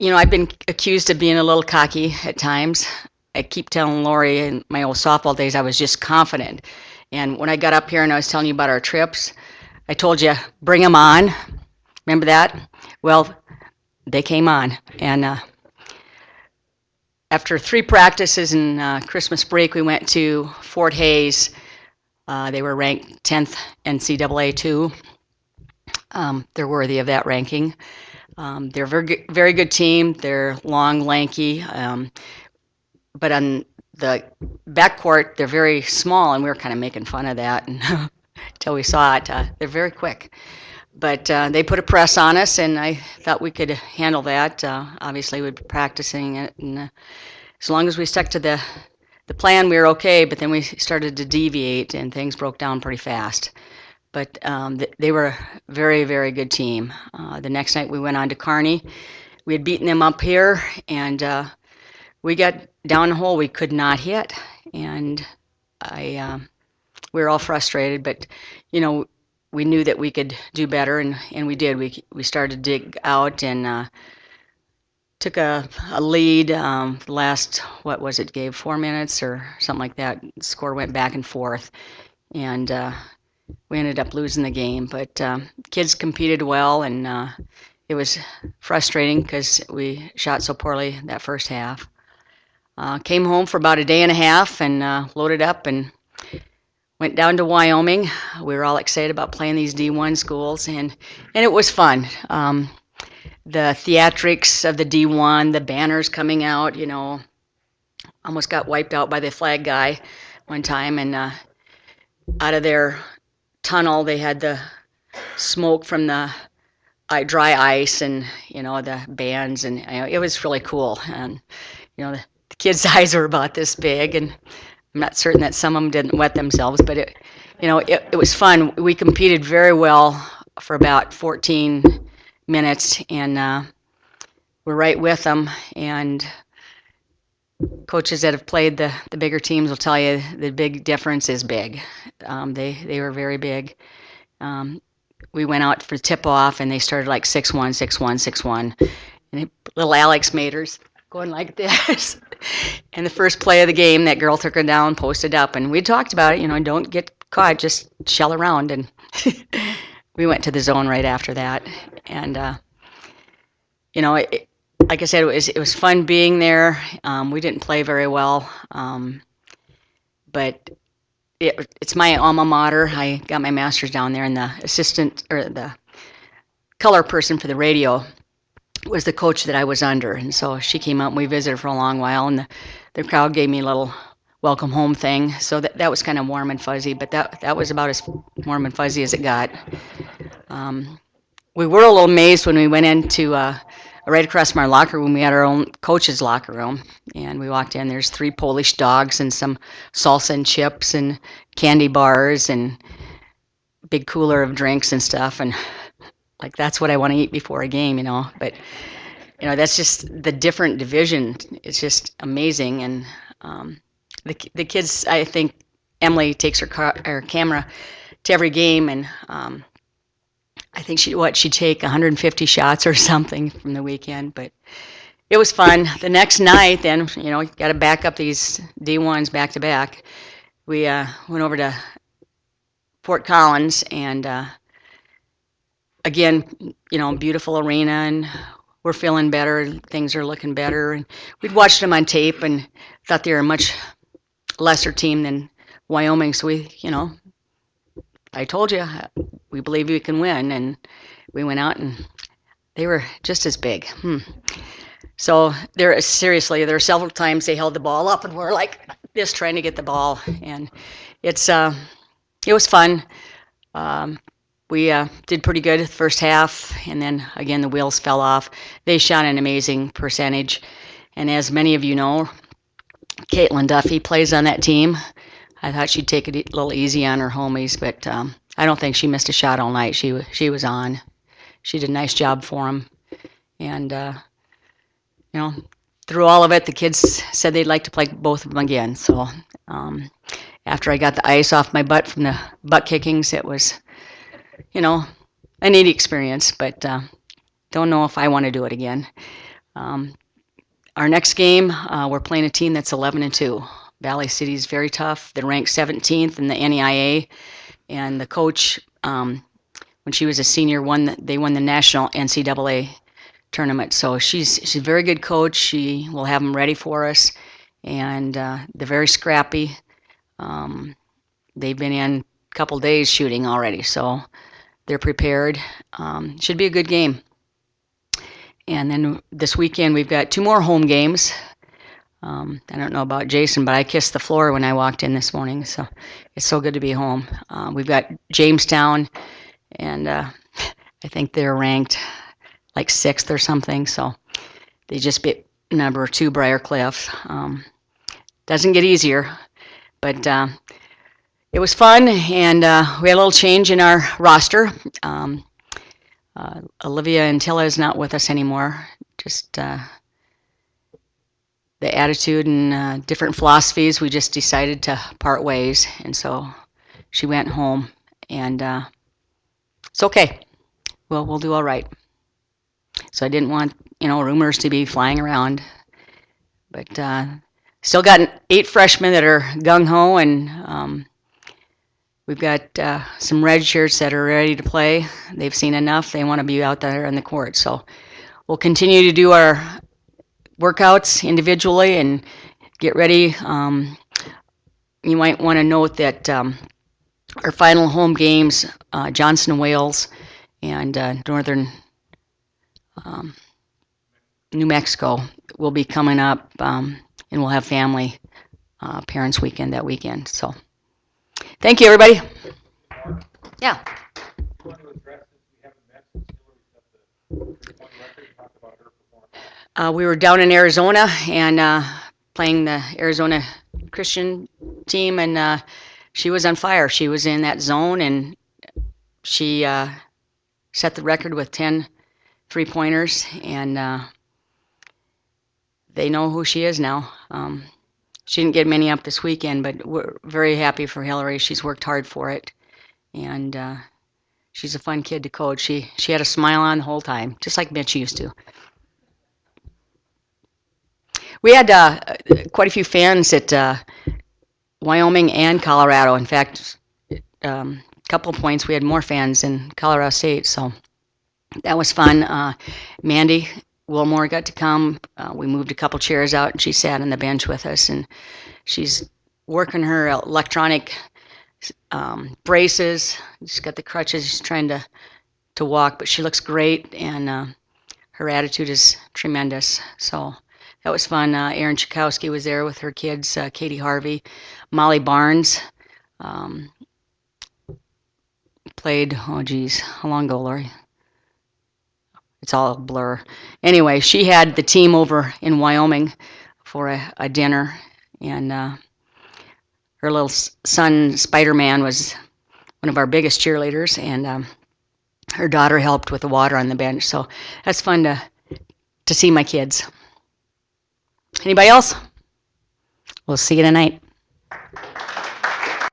I've been accused of being a little cocky at times. I keep telling Lori in my old softball days I was just confident. And when I got up here and I was telling you about our trips, I told you, bring them on. Remember that? Well, they came on. And after 3 practices and Christmas break, we went to Fort Hays. They were ranked 10th NCAA too. They're worthy of that ranking. They're a very good team. They're long, lanky, but on the backcourt, they're very small, and we were kind of making fun of that until we saw it. They're very quick. But they put a press on us, and I thought we could handle that. Obviously, we'd be practicing it, and as long as we stuck to the plan, we were okay, but then we started to deviate, and things broke down pretty fast. But they were a very, very good team. The next night we went on to Kearney. We had beaten them up here, and we got down the hole we could not hit. And we were all frustrated, but, we knew that we could do better, and we did. We started to dig out and took a lead. Last, what was it, gave 4 minutes or something like that. The score went back and forth, and we ended up losing the game. But kids competed well, and it was frustrating because we shot so poorly that first half. Came home for about a day and a half and loaded up and went down to Wyoming. We were all excited about playing these D1 schools, and it was fun. The theatrics of the D1, the banners coming out, almost got wiped out by the flag guy one time, and out of their tunnel they had the smoke from the dry ice and the bands, and it was really cool. And the kids' eyes were about this big, and I'm not certain that some of them didn't wet themselves, but it was fun. We competed very well for about 14 minutes, and we're right with them. And coaches that have played the bigger teams will tell you the big difference is big. They were very big. We went out for tip-off, and they started like 6-1, 6-1, 6-1. And little Alex Maters going like this. And the first play of the game, that girl took her down, posted up, and we talked about it. Don't get caught, just shell around. And we went to the zone right after that. And like I said, it was fun being there. We didn't play very well, but it's my alma mater. I got my master's down there, and the assistant or the color person for the radio was the coach that I was under. And so she came up and we visited for a long while, and the crowd gave me a little welcome home thing. So that was kind of warm and fuzzy, but that was about as warm and fuzzy as it got. We were a little amazed when we went into right across from our locker room. We had our own coach's locker room, and we walked in. There's 3 Polish dogs and some salsa and chips and candy bars and big cooler of drinks and stuff. And like, that's what I want to eat before a game, But that's just the different division. It's just amazing. And the kids, I think Emily takes her camera to every game, and I think she'd take 150 shots or something from the weekend. But it was fun. The next night, then, got to back up these D1s back to back. We went over to Fort Collins, and again, beautiful arena, and we're feeling better. Things are looking better. And we'd watched them on tape and thought they were a much lesser team than Wyoming. So I told you, we believe we can win. And we went out, and they were just as big. So there are several times they held the ball up, and we're like this trying to get the ball. And it was fun. We did pretty good the first half, and then again the wheels fell off. They shot an amazing percentage, and as many of you know, Caitlin Duffy plays on that team. I thought she'd take it a little easy on her homies, but I don't think she missed a shot all night. She was on. She did a nice job for them, and through all of it, the kids said they'd like to play both of them again. So after I got the ice off my butt from the butt kickings, it was a neat experience, but don't know if I want to do it again. Our next game, we're playing a team that's 11-2. Valley City is very tough. They're ranked 17th in the NEIA, and the coach, when she was a senior, they won the national NCAA tournament. So she's a very good coach. She will have them ready for us, and they're very scrappy. They've been in a couple days shooting already, so they're prepared. Should be a good game. And then this weekend we've got 2 more home games. I don't know about Jason, but I kissed the floor when I walked in this morning, so it's so good to be home. We've got Jamestown, and I think they're ranked like 6th or something, so they just beat number 2 Briarcliff. Doesn't get easier, but it was fun, and we had a little change in our roster. Olivia Antilla is not with us anymore. Just the attitude and different philosophies, we just decided to part ways, and so she went home, and it's okay. We'll do all right. So I didn't want rumors to be flying around, but still got 8 freshmen that are gung-ho, and we've got some red shirts that are ready to play. They've seen enough. They want to be out there in the court. So we'll continue to do our workouts individually and get ready. You might want to note that our final home games, Johnson Wales and Northern New Mexico, will be coming up, and we'll have family parents weekend that weekend. So thank you, everybody. Yeah. We were down in Arizona and playing the Arizona Christian team, and she was on fire. She was in that zone, and she set the record with 10 3-pointers, and they know who she is now. She didn't get many up this weekend, but we're very happy for Hillary. She's worked hard for it, and she's a fun kid to coach. She had a smile on the whole time, just like Mitch used to. We had quite a few fans at Wyoming and Colorado. In fact, a couple points we had more fans in Colorado State, so that was fun. Mandy Wilmore got to come. We moved a couple chairs out, and she sat on the bench with us, and she's working her electronic braces. She's got the crutches. She's trying to walk, but she looks great, and her attitude is tremendous. So that was fun. Erin Chakowski was there with her kids, Katie Harvey. Molly Barnes played, how long ago, Lori? It's all a blur. Anyway, she had the team over in Wyoming for a dinner, and her little son, Spider-Man, was one of our biggest cheerleaders, and her daughter helped with the water on the bench. So that's fun to see my kids. Anybody else? We'll see you tonight.